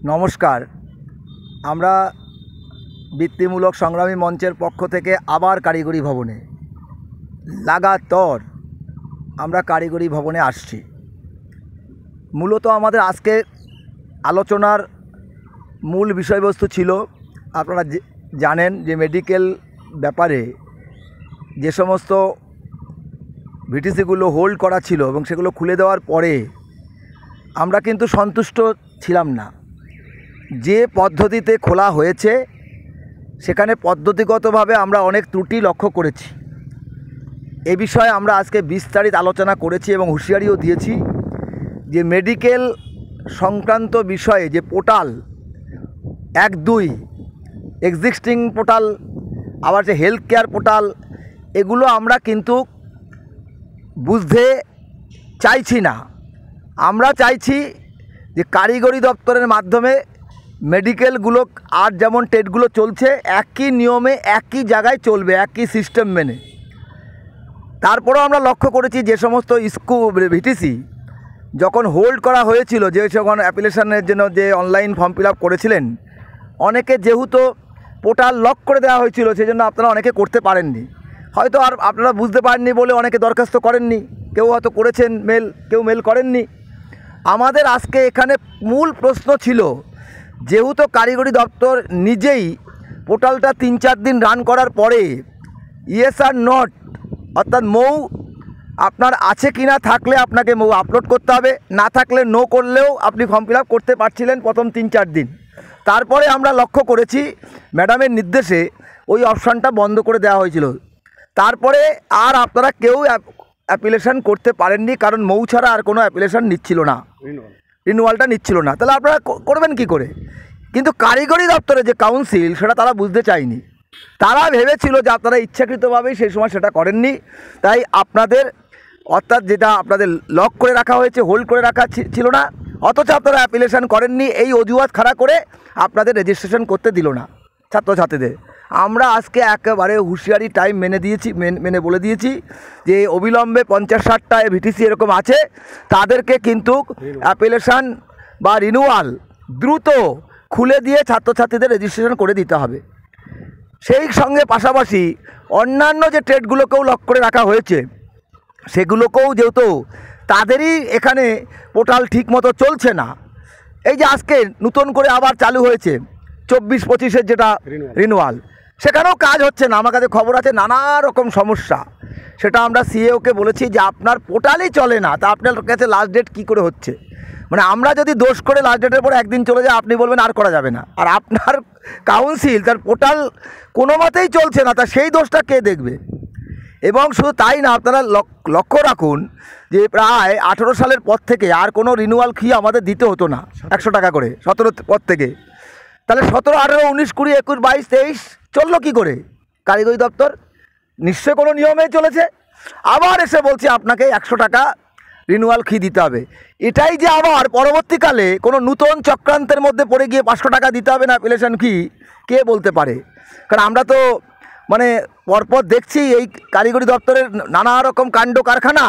নমস্কার। আমরা বৃত্তিমূলক সংগ্রামী মঞ্চের পক্ষ থেকে আবার কারিগরি ভবনে লাগাতার আমরা কারিগরি ভবনে আসছি। মূলত আমাদের আজকে আলোচনার মূল বিষয়বস্তু ছিল, আপনারা জানেন যে মেডিকেল ব্যাপারে যে সমস্ত ভিটিসিগুলো হোল্ড করা ছিল এবং সেগুলো খুলে দেওয়ার পরে আমরা কিন্তু সন্তুষ্ট ছিলাম না। যে পদ্ধতিতে খোলা হয়েছে সেখানে পদ্ধতিগতভাবে আমরা অনেক ত্রুটি লক্ষ্য করেছি। এ বিষয়ে আমরা আজকে বিস্তারিত আলোচনা করেছি এবং হুঁশিয়ারিও দিয়েছি যে মেডিকেল সংক্রান্ত বিষয়ে যে পোর্টাল 1-2 এক্সিস্টিং পোর্টাল, আবার যে হেলথ কেয়ার পোর্টাল, এগুলো আমরা কিন্তু বুঝতে চাইছি না। আমরা চাইছি যে কারিগরি দপ্তরের মাধ্যমে মেডিকেলগুলো আর যেমন টেটগুলো চলছে একই নিয়মে একই জায়গায় চলবে, একই সিস্টেম মেনে। তারপরেও আমরা লক্ষ্য করেছি যে সমস্ত ভিটিসি যখন হোল্ড করা হয়েছিল, যে যখন অ্যাপ্লিকেশনের জন্য যে অনলাইন ফর্ম ফিল আপ করেছিলেন, অনেকে যেহেতু পোর্টাল লক করে দেওয়া হয়েছিল সেজন্য আপনারা অনেকে করতে পারেননি। হয়তো আর আপনারা বুঝতে পারেননি বলে অনেকে দরখাস্ত করেননি, কেউ হয়তো করেছেন মেল, কেউ মেল করেননি। আমাদের আজকে এখানে মূল প্রশ্ন ছিল, যেহেতু কারিগরি দপ্তর নিজেই পোর্টালটা 3-4 দিন রান করার পরে ইয়েস আর নট, অর্থাৎ মৌ আপনার আছে কি না, থাকলে আপনাকে মৌ আপলোড করতে হবে, না থাকলে নো করলেও আপনি ফর্ম ফিল আপ করতে পারছিলেন প্রথম 3-4 দিন। তারপরে আমরা লক্ষ্য করেছি ম্যাডামের নির্দেশে ওই অপশানটা বন্ধ করে দেওয়া হয়েছিল। তারপরে আর আপনারা কেউ অ্যাপ্লিকেশান করতে পারেননি, কারণ মৌ ছাড়া আর কোনো অ্যাপ্লিকেশান নিচ্ছিল না, রিনিউয়ালটা নিচ্ছিল না। তাহলে আপনারা করবেন কি করে? কিন্তু কারিগরি দপ্তরে যে কাউন্সিল, সেটা তারা বুঝতে চায়নি। তারা ভেবেছিল যে আপনারা ইচ্ছাকৃতভাবেই সেই সময় সেটা করেননি, তাই আপনাদের অর্থাৎ যেটা আপনাদের লক করে রাখা হয়েছে, হোল্ড করে রাখা ছিল না, অথচ আপনারা অ্যাপ্লিকেশান করেননি, এই অজুহাত খাড়া করে আপনাদের রেজিস্ট্রেশন করতে দিল না ছাত্রছাত্রীদের। আমরা আজকে একেবারে হুঁশিয়ারি টাইম মেনে বলে দিয়েছি যে অবিলম্বে 50-60টা ভিটিসি এরকম আছে, তাদেরকে কিন্তু অ্যাপ্লিকেশান বা রিনিউয়াল দ্রুত খুলে দিয়ে ছাত্রছাত্রীদের রেজিস্ট্রেশন করে দিতে হবে। সেই সঙ্গে পাশাপাশি অন্যান্য যে ট্রেডগুলোকেও লক করে রাখা হয়েছে সেগুলোকেও, যেহেতু তাদেরই এখানে পোর্টাল ঠিকমতো চলছে না, এই যে আজকে নতুন করে আবার চালু হয়েছে 24-25-এর যেটা রিনিউয়াল, সেখানেও কাজ হচ্ছে না। আমার কাছে খবর আছে নানা রকম সমস্যা। সেটা আমরা সিএওকে বলেছি যে আপনার পোর্টালই চলে না, তা আপনার কাছে লাস্ট ডেট কী করে হচ্ছে? মানে আমরা যদি দোষ করে লাস্ট ডেটের পরে একদিন চলে যায়, আপনি বলবেন আর করা যাবে না, আর আপনার কাউন্সিল তার পোর্টাল কোনো মতেই চলছে না, তা সেই দোষটা কে দেখবে? এবং শুধু তাই না, আপনারা লক্ষ্য রাখুন যে প্রায় 18 সালের পর থেকে আর কোনো রিনিউয়াল ফি আমাদের দিতে হতো না, 100 টাকা করে 17 পর থেকে। তাহলে 17, 18, 19, 20, 21, 22, 23 চললো কী করে? কারিগরি দপ্তর নিশ্চয় কোনো নিয়মেই চলেছে। আবার এসে বলছে আপনাকে 100 টাকা রিনিউয়াল ফি দিতে হবে। এটাই যে আবার পরবর্তীকালে কোনো নূতন চক্রান্তের মধ্যে পড়ে গিয়ে 500 টাকা দিতে হবে না অ্যাপ্লিকেশান ফি, কে বলতে পারে? কারণ আমরা তো মানে পরপর দেখছি এই কারিগরি দপ্তরের নানা রকম কাণ্ড কারখানা।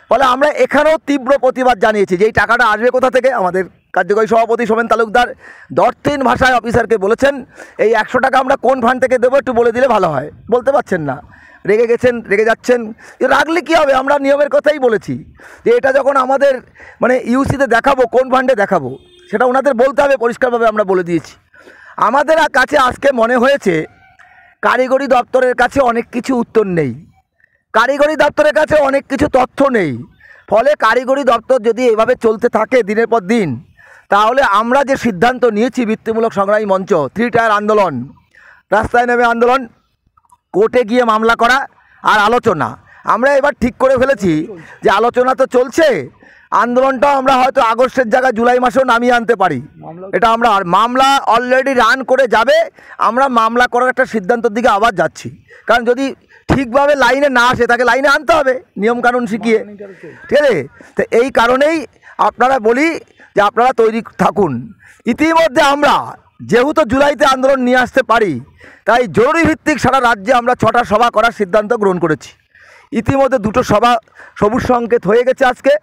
ফলে আমরা এখানেও তীব্র প্রতিবাদ জানিয়েছি যে এই টাকাটা আসবে কোথা থেকে। আমাদের কার্যকরী সভাপতি সোমেন তালুকদার দর্থহীন ভাষায় অফিসারকে বলেছেন, এই 100 টাকা আমরা কোন ফান্ড থেকে দেবো একটু বলে দিলে ভালো হয়। বলতে পারছেন না, রেগে যাচ্ছেন। রাগলে কী হবে? আমরা নিয়মের কথাই বলেছি যে এটা যখন আমাদের মানে ইউসিতে দেখাবো, কোন ফান্ডে দেখাবো সেটা ওনাদের বলতে হবে, পরিষ্কারভাবে আমরা বলে দিয়েছি। আমাদের কাছে আজকে মনে হয়েছে কারিগরি দপ্তরের কাছে অনেক কিছু উত্তর নেই, কারিগরি দপ্তরের কাছে অনেক কিছু তথ্য নেই। ফলে কারিগরি দপ্তর যদি এভাবে চলতে থাকে দিনের পর দিন, তাহলে আমরা যে সিদ্ধান্ত নিয়েছি বৃত্তিমূলক সংগ্রামী মঞ্চ, 3 টায়ার আন্দোলন, রাস্তায় নেমে আন্দোলন, কোর্টে গিয়ে মামলা করা আর আলোচনা, আমরা এবার ঠিক করে ফেলেছি যে আলোচনা তো চলছে, আন্দোলনটাও আমরা হয়তো আগস্টের জায়গায় জুলাই মাসেও নামিয়ে আনতে পারি। এটা আমরা মামলা অলরেডি রান করে যাবে, আমরা মামলা করার একটা সিদ্ধান্তের দিকে আবার যাচ্ছি। কারণ যদি ঠিকভাবে লাইনে না আসে তাকে লাইনে আনতে হবে নিয়মকানুন শিখিয়ে, ঠিক আছে? তো এই কারণেই আপনারা বলি যে আপনারা তৈরি থাকুন। ইতিমধ্যে আমরা যেহেতু জুলাইতে আন্দোলন নিয়ে আসতে পারি, তাই জরুরি ভিত্তিক সারা রাজ্যে আমরা 6টা সভা করার সিদ্ধান্ত গ্রহণ করেছি। ইতিমধ্যে 2টো সভা সবুজ সংকেত হয়ে গেছে আজকে।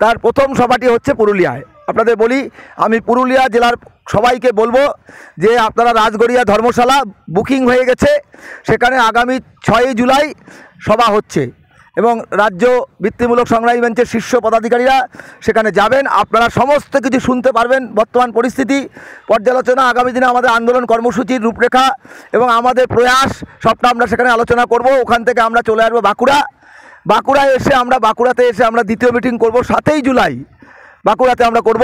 তার প্রথম সভাটি হচ্ছে পুরুলিয়ায়, আপনাদের বলি, আমি পুরুলিয়া জেলার সবাইকে বলবো যে আপনারা রাজগড়িয়া ধর্মশালা বুকিং হয়ে গেছে, সেখানে আগামী 6ই জুলাই সভা হচ্ছে এবং রাজ্য বৃত্তিমূলক সংগ্রামী মঞ্চের শীর্ষ পদাধিকারীরা সেখানে যাবেন। আপনারা সমস্ত কিছু শুনতে পারবেন, বর্তমান পরিস্থিতি, পর্যালোচনা, আগামী দিনে আমাদের আন্দোলন কর্মসূচির রূপরেখা এবং আমাদের প্রয়াস সবটা আমরা সেখানে আলোচনা করব। ওখান থেকে আমরা চলে আসবো বাঁকুড়াতে এসে আমরা দ্বিতীয় মিটিং করব 7ই জুলাই বাঁকুড়াতে আমরা করব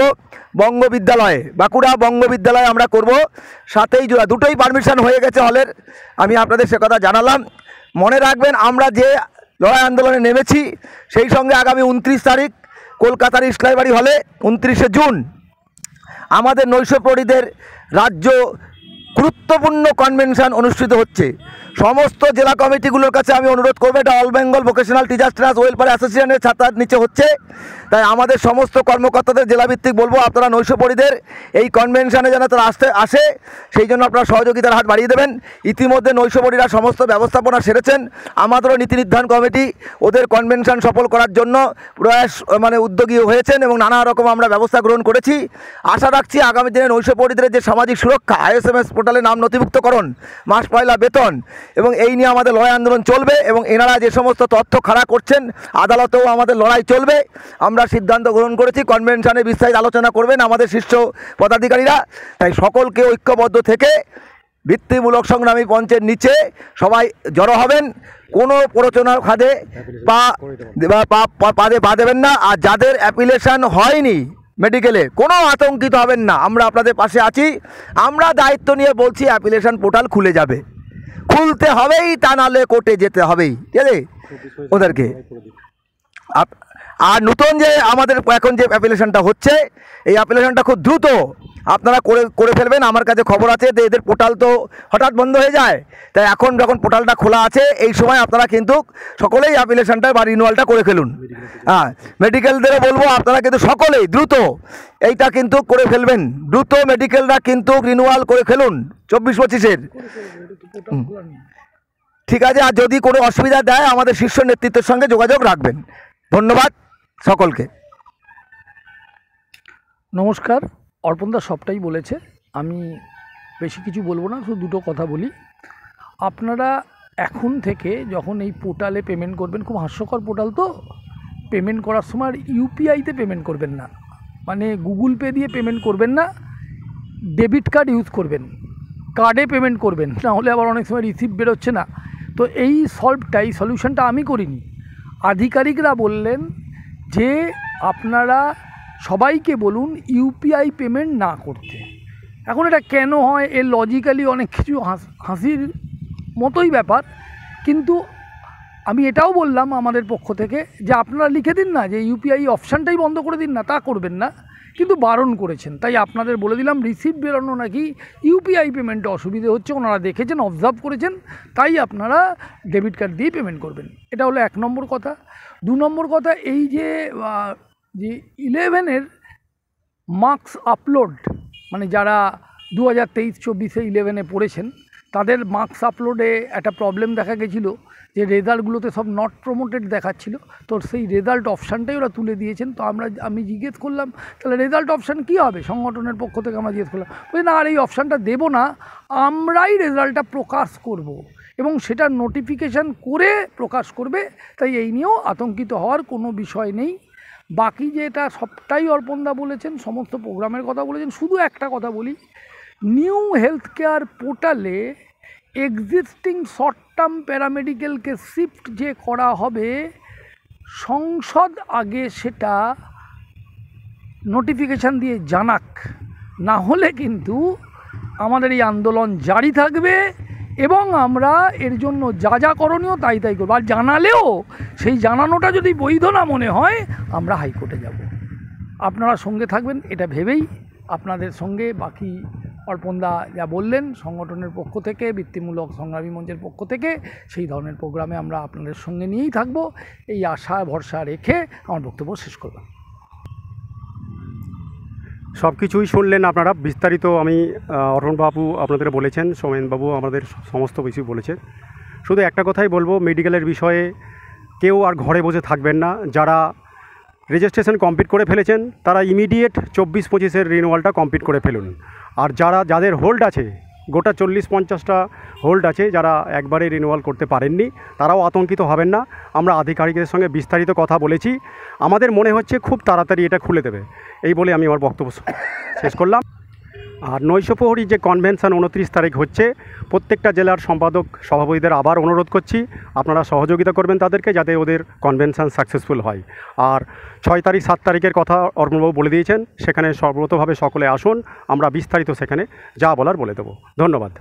বাঁকুড়া বঙ্গবিদ্যালয়ে আমরা করব 7ই জুলাই। দুটোই পারমিশন হয়ে গেছে হলের, আমি আপনাদের সে কথা জানালাম। মনে রাখবেন, আমরা যে লড়াই আন্দোলনে নেমেছি সেই সঙ্গে আগামী 29 তারিখ কলকাতার ইসলাইবাড়ি হলে 29শে জুন আমাদের নৈশপ্রহরীদের রাজ্য গুরুত্বপূর্ণ কনভেনশন অনুষ্ঠিত হচ্ছে। সমস্ত জেলা কমিটিগুলোর কাছে আমি অনুরোধ করবো, এটা all Bengal vocational teachers trust welfare অ্যাসোসিয়েশনের ছাত্রার নিচে হচ্ছে, তাই আমাদের সমস্ত কর্মকর্তাদের জেলাভিত্তিক বলবো আপনারা নৈশপ্রহরীদের এই কনভেনশনে যেন তারা আসে সেই জন্য আপনারা সহযোগিতার হাত বাড়িয়ে দেবেন। ইতিমধ্যে নৈশপ্রহরীরা সমস্ত ব্যবস্থাপনা সেরেছেন, আমাদেরও নীতি নির্ধারণ কমিটি ওদের কনভেনশন সফল করার জন্য প্রয়াস উদ্যোগী হয়েছেন এবং নানা রকম আমরা ব্যবস্থা গ্রহণ করেছি। আশা রাখছি আগামী দিনে নৈশপ্রহরীদের যে সামাজিক সুরক্ষা, ISMS পোর্টালে নাম নথিভুক্তকরণ, মাস পয়লা বেতন এবং এই নিয়ে আমাদের লড়াই আন্দোলন চলবে এবং এনারা যে সমস্ত তথ্য খাড়া করছেন আদালতেও আমাদের লড়াই চলবে। আমরা সিদ্ধান্ত গ্রহণ করেছি কনভেনশনে বিস্তারিত আলোচনা করবেন আমাদের শীর্ষ পদাধিকারীরা, তাই সকলকে ঐক্যবদ্ধ থেকে বৃত্তিমূলক সংগ্রামী মঞ্চের নিচে সবাই জড়ো হবেন। কোনো প্ররোচনার ফাঁদে পা দেবেন না। আর যাদের অ্যাপিলেশন হয়নি মেডিকেলে, কোনো আতঙ্কিত হবেন না, আমরা আপনাদের পাশে আছি। আমরা দায়িত্ব নিয়ে বলছি অ্যাপিলেশন পোর্টাল খুলতে হবেই, তা নাহলে কোর্টে যেতে হবেই, ঠিক আছে ওদেরকে। আর নতুন যে আমাদের এখন যে অ্যাপ্লিকেশনটা হচ্ছে, এই অ্যাপ্লিকেশনটা খুব দ্রুত আপনারা করে ফেলবেন। আমার কাছে খবর আছে যে এদের পোর্টাল তো হঠাৎ বন্ধ হয়ে যায়, তাই এখন যখন পোর্টালটা খোলা আছে এই সময় আপনারা কিন্তু সকলেই অ্যাপ্লিকেশনটা বা রিনিউয়ালটা করে ফেলুন। হ্যাঁ, মেডিকেলদেরও বলবো আপনারা কিন্তু সকলেই দ্রুত এইটা কিন্তু করে ফেলবেন, দ্রুত মেডিকেলরা কিন্তু রিনিউয়াল করে ফেলুন 24-25-এর। ঠিক আছে, আর যদি কোনো অসুবিধা দেয় আমাদের শীর্ষ নেতৃত্বের সঙ্গে যোগাযোগ রাখবেন। ধন্যবাদ সকলকে। নমস্কার, অর্পণদা সবটাই বলেছে, আমি বেশি কিছু বলবো না, শুধু দুটো কথা বলি। আপনারা এখন থেকে যখন এই পোর্টালে পেমেন্ট করবেন, খুব হাস্যকর পোর্টাল তো, পেমেন্ট করার সময় ইউপিআইতে পেমেন্ট করবেন না, মানে গুগল পে দিয়ে পেমেন্ট করবেন না, ডেবিট কার্ড ইউজ করবেন, কার্ডে পেমেন্ট করবেন, না হলে আবার অনেক সময় রিসিপ্ট বেরোচ্ছে না। তো এই সলিউশনটা আমি করিনি, আধিকারিকরা বললেন যে আপনারা সবাইকে বলুন ইউপিআই পেমেন্ট না করতে। এখন এটা কেন হয়, এর লজিক্যালি অনেক কিছু হাসির মতোই ব্যাপার, কিন্তু আমি এটাও বললাম আমাদের পক্ষ থেকে যে আপনারা লিখে দিন না যে ইউপিআই অপশানটাই বন্ধ করে দিন না, তা করবেন না, কিন্তু বারণ করেছেন, তাই আপনাদের বলে দিলাম রিসিপ্ট বেরোনো নাকি ইউপিআই পেমেন্টে অসুবিধে হচ্ছে, ওনারা দেখেছেন, অবজার্ভ করেছেন, তাই আপনারা ডেবিট কার্ড দিয়ে পেমেন্ট করবেন। এটা হলো 1 নম্বর কথা। 2 নম্বর কথা, এই যে 11-এর মার্কস আপলোড, মানে যারা 2023-24-এ 11-এ পড়েছেন তাদের মার্কস আপলোডে একটা প্রবলেম দেখা গেছিলো যে রেজাল্টগুলোতে সব নট প্রমোটেড দেখাচ্ছিল, তো সেই রেজাল্ট অপশানটাই ওরা তুলে দিয়েছেন। তো আমি জিজ্ঞেস করলাম তাহলে রেজাল্ট অপশান কী হবে, সংগঠনের পক্ষ থেকে আমরা জিজ্ঞেস করলাম, বলছি না আর এই অপশানটা দেবো না, আমরাই রেজাল্টটা প্রকাশ করব এবং সেটা নোটিফিকেশান করে প্রকাশ করবে, তাই এই নিয়েও আতঙ্কিত হওয়ার কোনো বিষয় নেই। বাকি যেটা সবটাই অর্পণদা বলেছেন, সমস্ত প্রোগ্রামের কথা বলেছেন, শুধু একটা কথা বলি, নিউ হেলথ কেয়ার পোর্টালে এক্সিস্টিং শর্ট টার্ম প্যারামেডিক্যালকে শিফট যে করা হবে, সংসদ আগে সেটা নোটিফিকেশান দিয়ে জানাক, না হলে কিন্তু আমাদের এই আন্দোলন জারি থাকবে এবং আমরা এর জন্য যা করণীয় তাই করব। আর জানালেও সেই জানানোটা যদি বৈধ না মনে হয় আমরা হাইকোর্টে যাব। আপনারা সঙ্গে থাকবেন এটা ভেবেই আপনাদের সঙ্গে বাকি অর্পণদা যা বললেন সংগঠনের পক্ষ থেকে, বৃত্তিমূলক সংগ্রামী মঞ্চের পক্ষ থেকে, সেই ধরনের প্রোগ্রামে আমরা আপনাদের সঙ্গে নিয়েই থাকব, এই আশা ভরসা রেখে আমার বক্তব্য শেষ করব। সব কিছুই শুনলেন আপনারা, বিস্তারিত আমি অরুণবাবু আপনাদের বলেছেন, সোমেনবাবু আমাদের সমস্ত কিছু বলেছেন। শুধু একটা কথাই বলবো, মেডিকেলের বিষয়ে কেউ আর ঘরে বসে থাকবেন না, যারা রেজিস্ট্রেশন কমপ্লিট করে ফেলেছেন তারা ইমিডিয়েট 24-25-এর রিনিউয়ালটা কমপ্লিট করে ফেলুন। আর যাদের হোল্ড আছে, গোটা 40-50টা হোল্ড আছে, যারা একবারে রিনিউয়াল করতে পারেননি, তারাও আতঙ্কিত হবেন না। আমরা আধিকারিকদের সঙ্গে বিস্তারিত কথা বলেছি, আমাদের মনে হচ্ছে খুব তাড়াতাড়ি এটা খুলে দেবে। এই বলে আমি আমার বক্তব্য শেষ করলাম। আর নৈশপ্রহরী যে কনভেনশন 29 তারিখ হচ্ছে, প্রত্যেকটা জেলার সম্পাদক সভাপতিদের আবার অনুরোধ করছি আপনারা সহযোগিতা করবেন তাদেরকে, যাতে ওদের কনভেনশন সাকসেসফুল হয়। আর 6 তারিখ 7 তারিখের কথা অর্পণবাবু বলে দিয়েছেন, সেখানে সর্বতভাবে সকলে আসুন, আমরা বিস্তারিত সেখানে যা বলার বলে দেবো। ধন্যবাদ।